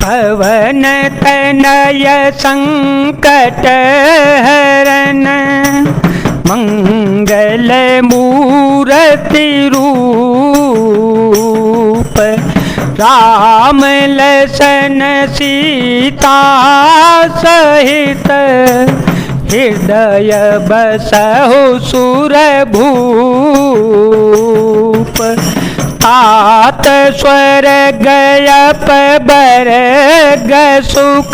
पवन तनय संकट हरन मंगल मूर्ति रूप राम लसन सीता सहित हृदय बसहु सुरभूप तात स्वर्ग बरग सुख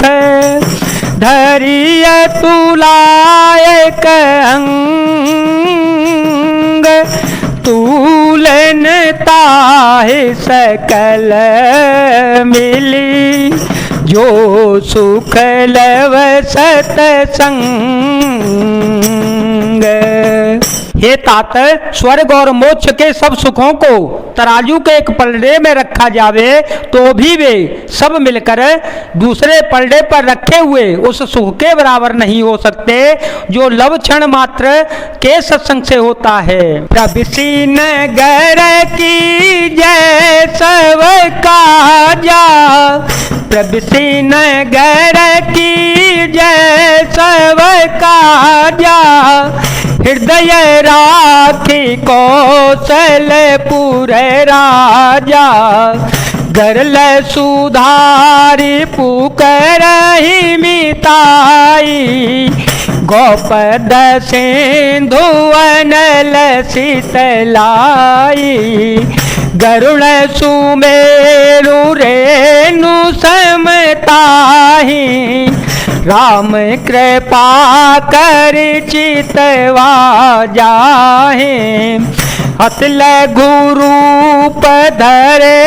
धरिय तुलायक अंग तूलन ताहि सकल मिली जो सुख लव सतसंग। हे तात, स्वर्ग और मोक्ष के सब सुखों को तराजू के एक पलड़े में रखा जावे तो भी वे सब मिलकर दूसरे पलड़े पर रखे हुए उस सुख के बराबर नहीं हो सकते जो लव क्षण मात्र के सत्संग से होता है। प्रभृति नगर की जय सब काजा, प्रभृति नगर की जय सब काजा, हृदय राखी कौशलपुर राजा, गरल सुधारी पुकरहि मिताई, गोपद सिंधु अनल शीतलाई, गरुण सुमेरु रेणु समताहि, राम कृपा कर चितवा जाहे, अतल गुरूप धरे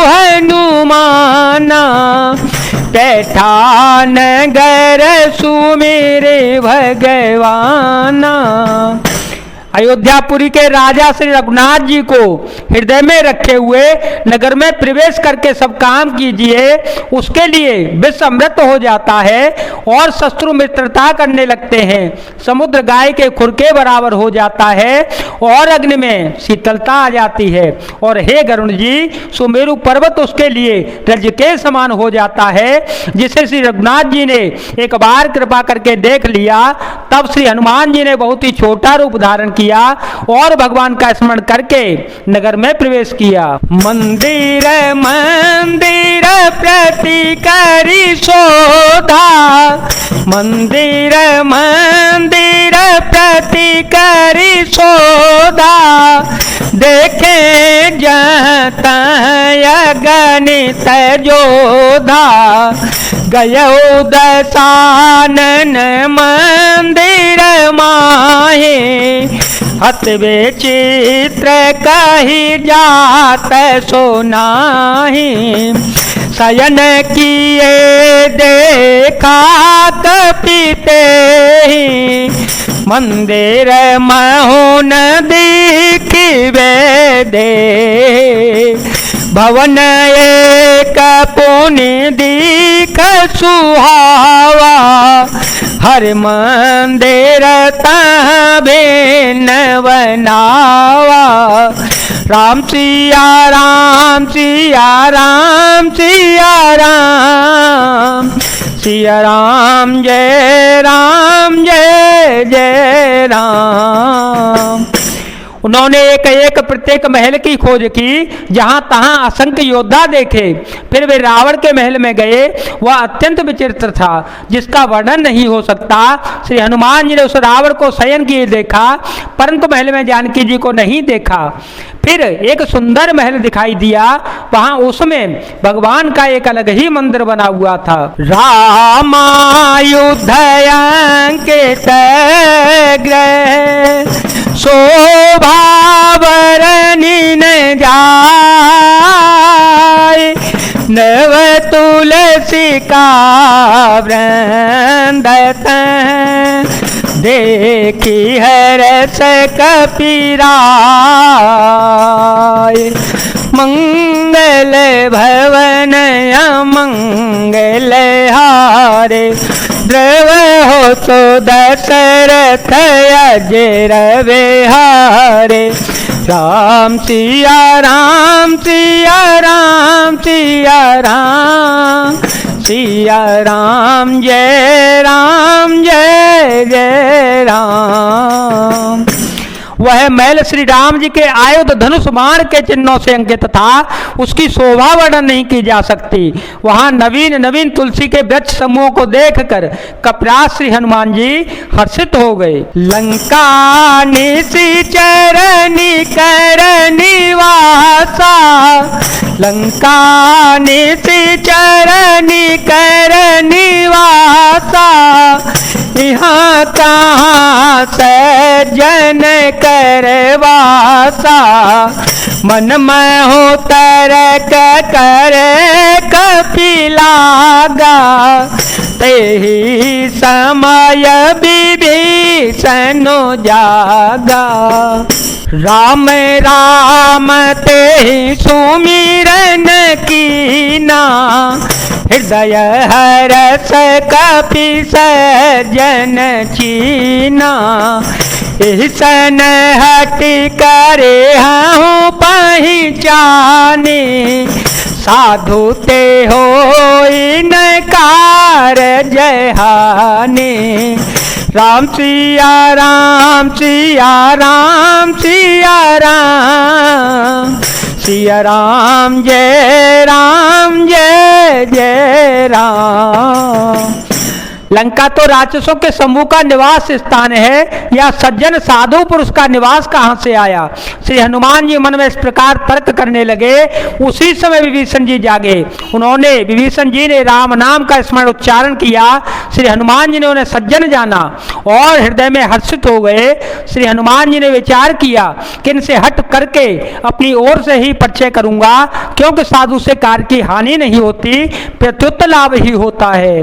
हनुमाना, पैठान नगर सुमेरे भगवाना। अयोध्यापुरी के राजा श्री रघुनाथ जी को हृदय में रखे हुए नगर में प्रवेश करके सब काम कीजिए, उसके लिए विश्व अमृत हो जाता है और शत्रु मित्रता करने लगते हैं, समुद्र गाय के खुर के बराबर हो जाता है और अग्नि में शीतलता आ जाती है। और हे गरुण जी, सुमेरु पर्वत उसके लिए रज के समान हो जाता है। जिसे श्री रघुनाथ जी ने एक बार कृपा करके देख लिया, तब श्री हनुमान जी ने बहुत ही छोटा रूप धारण किया और भगवान का स्मरण करके नगर में प्रवेश किया। मंदिर मंदिर प्रति करी शोधा, मंदिर मंदिर प्रति करी शोधा, देखे जहाँ गणित जोधा, गयो दशानन मंदिर माहे, हत विचित्र कही जात सोनाहि, शयन किए देखा कपिते, मंदिर महोन दिखिबे दे, भवन एक पुनि दीख सुहावा, हर मंदिर तहाँ भिन्न बनावा, राम सिया राम सिया राम सिया राम, सिया राम जय जय राम। उन्होंने एक प्रत्येक महल की खोज की, जहां तहां असंख्य योद्धा देखे। फिर वे रावण के महल में गए, वह अत्यंत विचित्र था जिसका वर्णन नहीं हो सकता। श्री हनुमान जी ने उस रावण को शयन किए देखा, परंतु महल में जानकी जी को नहीं देखा। फिर एक सुंदर महल दिखाई दिया, वहां उसमें भगवान का एक अलग ही मंदिर बना हुआ था। रामायुधयांकित ग्रह शोभावरणी न जाय, नव तुलसी का वृंदत, देखी हरस कपिराय, मंगल भवन अमंगल हारे, द्रव हो तो दशरथ अजर विहारे, राम सिया राम सिया राम सिया राम, सिया राम जय राम जय जय राम। वह महल श्री राम जी के आयुध धनुष बाण के चिन्हों से अंकित था, उसकी शोभा वर्णन नहीं की जा सकती। वहां नवीन नवीन तुलसी के वृक्ष समूहों को देखकर कपिराज श्री हनुमान जी हर्षित हो गए। लंका निशिचरनि कर निवासा, लंका निशिचरनि कर निवासा, यहाँ कहाँ सज्जन करवासा, मन में हो तरक करे कपिलागा, तेहि समय विभीषण जागा। राम राम तेहि सुमिरन कीना, हृदय हरस कपि सज्जन चीना, ईसन हट करे हूँ पहचाने, साधु ते हो इनकार जहाने। राम सिया राम सिया राम सिया राम, सिया राम जय जय राम। लंका तो राक्षसों के समूह का निवास स्थान है, या सज्जन साधु पुरुष का निवास कहाँ से आया। श्री हनुमान जी मन में इस प्रकार तर्क करने लगे। उसी समय विभीषण जी जागे। उन्होंने विभीषण जी ने राम नाम का स्मरण उच्चारण किया। श्री हनुमान जी ने उन्हें सज्जन जाना और हृदय में हर्षित हो गए। श्री हनुमान जी ने विचार किया कि इनसे हट करके अपनी ओर से ही परिचय करूंगा, क्योंकि साधु से कार्य की हानि नहीं होती, प्रत्युत लाभ ही होता है।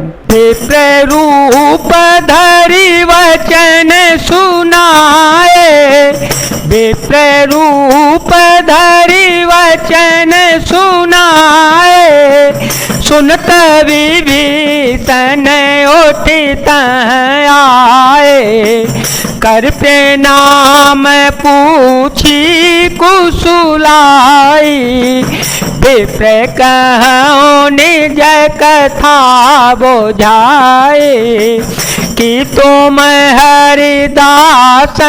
रूप धरि वचन सुनाए, विप्र रूप धरि वचन सुनाए, सुनत विभीषण उठित आए, कर प्रणाम पूछी कुशुलाई, विप्र कहूँ निज कथा बोझाए, कि तुम हरिदास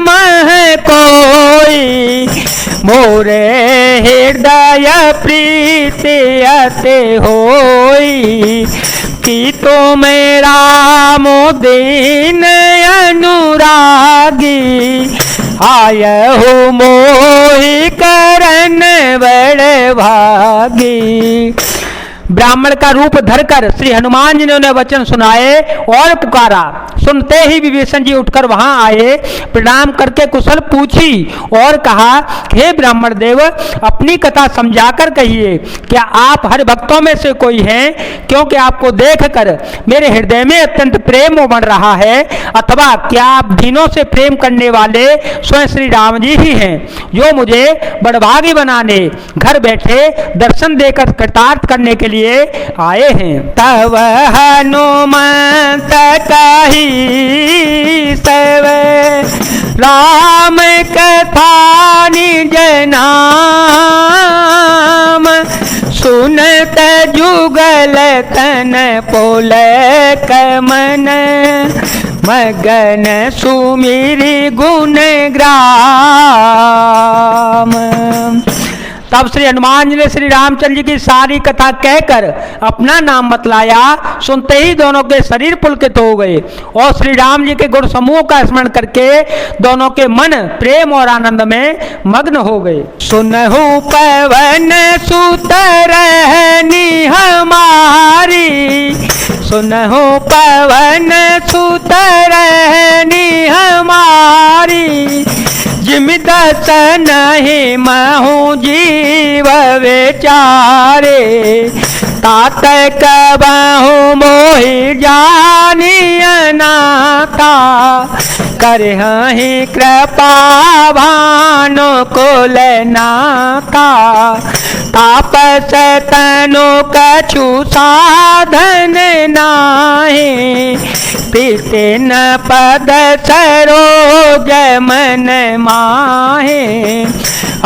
मह कोई, मोरे हृदय प्रीति अति होई, कि तुम राम दीन अनुरागी, आय हो मोहि करन बड़ भागी। ब्राह्मण का रूप धरकर श्री हनुमान जी ने उन्हें वचन सुनाए और पुकारा। सुनते ही विभीषण जी उठकर वहां आए, प्रणाम करके कुशल पूछी और कहा, हे ब्राह्मण देव, अपनी कथा समझाकर कहिए, क्या आप हरि भक्तों में से कोई हैं? क्योंकि आपको देखकर मेरे हृदय में अत्यंत प्रेम उमड़ रहा है, अथवा क्या आप दीनों से प्रेम करने वाले स्वयं श्री राम जी ही हैं, जो मुझे बड़भागी बनाने घर बैठे दर्शन देकर कृतार्थ करने के लिए आए हैं। तब हनुमंत कही सब राम कथा निज नाम, सुनत जुगल तन पुलक मन, मगन सुमिरि गुण ग्राम। तब श्री हनुमान जी ने श्री रामचंद्र जी की सारी कथा कहकर अपना नाम बतलाया। सुनते ही दोनों के शरीर पुलकित हो गए और श्री राम जी के गुण समूह का स्मरण करके दोनों के मन प्रेम और आनंद में मग्न हो गए। सुनहु पवन सुत रहनी हमारी, सुनहु पवन सुत रहनी हमारी, जिम दस नहीं महु जीव विचारे, तात कबहु मोहि जानी अनाथा, करहि कृपा भानु कुल नाथा, तापस तनु कछु साधन नाहि, पीते न पद सरोज मन माहे,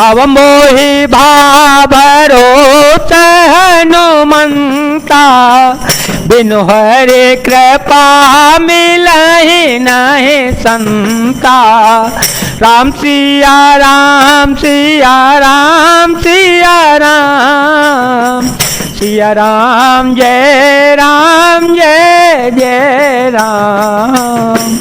अब मोहि भाभरोस हनुमंता, बिनु हरि कृपा मिलहि नहि संता। राम सिया राम सिया राम सिया राम, सिया राम जय जय राम।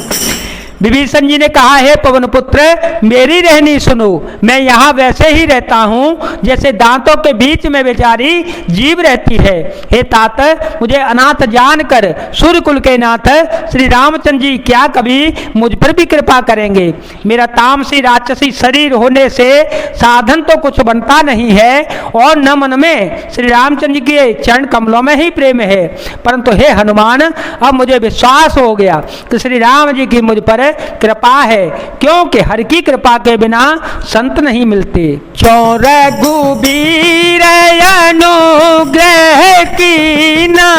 विभीषण जी ने कहा, है पवन पुत्र मेरी रहनी सुनो, मैं यहाँ वैसे ही रहता हूँ जैसे दांतों के बीच में बेचारी जीव रहती है। हे तात, मुझे अनाथ जानकर सूर्यकुल के नाथ श्री रामचंद्र जी क्या कभी मुझ पर भी कृपा करेंगे? मेरा तामसी राक्षसी शरीर होने से साधन तो कुछ बनता नहीं है और न मन में श्री रामचंद्र जी के चरण कमलों में ही प्रेम है, परंतु हे हनुमान, अब मुझे विश्वास हो गया कि श्री राम जी की मुझ पर कृपा है, क्योंकि हर की कृपा के बिना संत नहीं मिलते। चौर रघुबीर अनुग्रह कीना,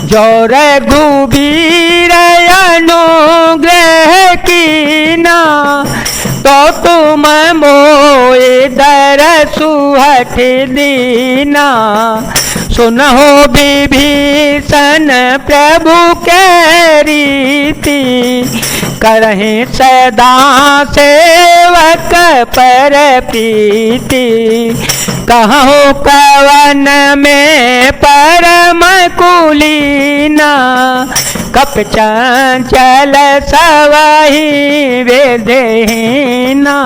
जो रघुबीर अनुग्रह कीना, तो तुम मोए दरसु हठ दीना। सुनहो विभीषण प्रभु के रीति, करहि सदा सेवक पर प्रीति। कहूँ कवन में परम कुलीना, कप चंचल सवहि वेदेहीना।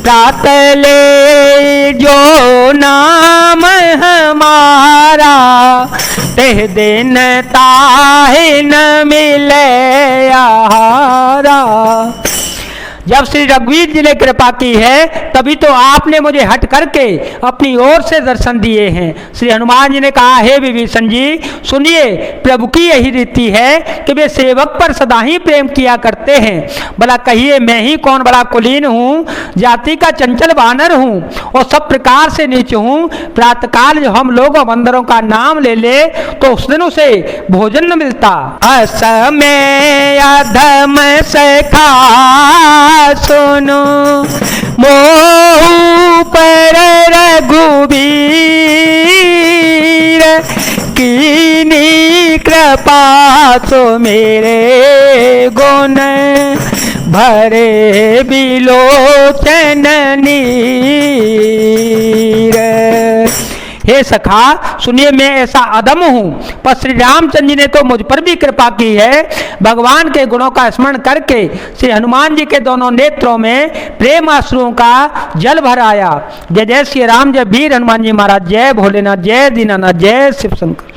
तात ले जो नाम हमारा, तेह दिन ताहि न मिले आहारा। जब श्री रघुवीर जी ने कृपा की है तभी तो आपने मुझे हट करके अपनी ओर से दर्शन दिए हैं। श्री हनुमान जी ने कहा, हे विभीषण जी सुनिए, प्रभु की यही रीति है कि वे सेवक पर सदा ही प्रेम किया करते हैं। भला कहिए मैं ही कौन बड़ा कुलीन हूँ, जाति का चंचल वानर हूँ और सब प्रकार से नीच हूँ। प्रातःकाल जो हम लोग बंदरों का नाम ले ले तो उस दिन उसे भोजन न मिलता। असमय अधम सखा सुनो, मोह पर रघुबीर, कीनी कृपा सो मेरे गुण, भरे बिलोचन नीर। हे सखा सुनिए, मैं ऐसा अदम हूँ, पर श्री रामचंद्र जी ने तो मुझ पर भी कृपा की है। भगवान के गुणों का स्मरण करके श्री हनुमान जी के दोनों नेत्रों में प्रेम अश्रुओं का जल भर आया। जय जय श्री राम, जय वीर हनुमान जी महाराज, जय भोलेनाथ, जय दीनानाथ, जय शिव शंकर।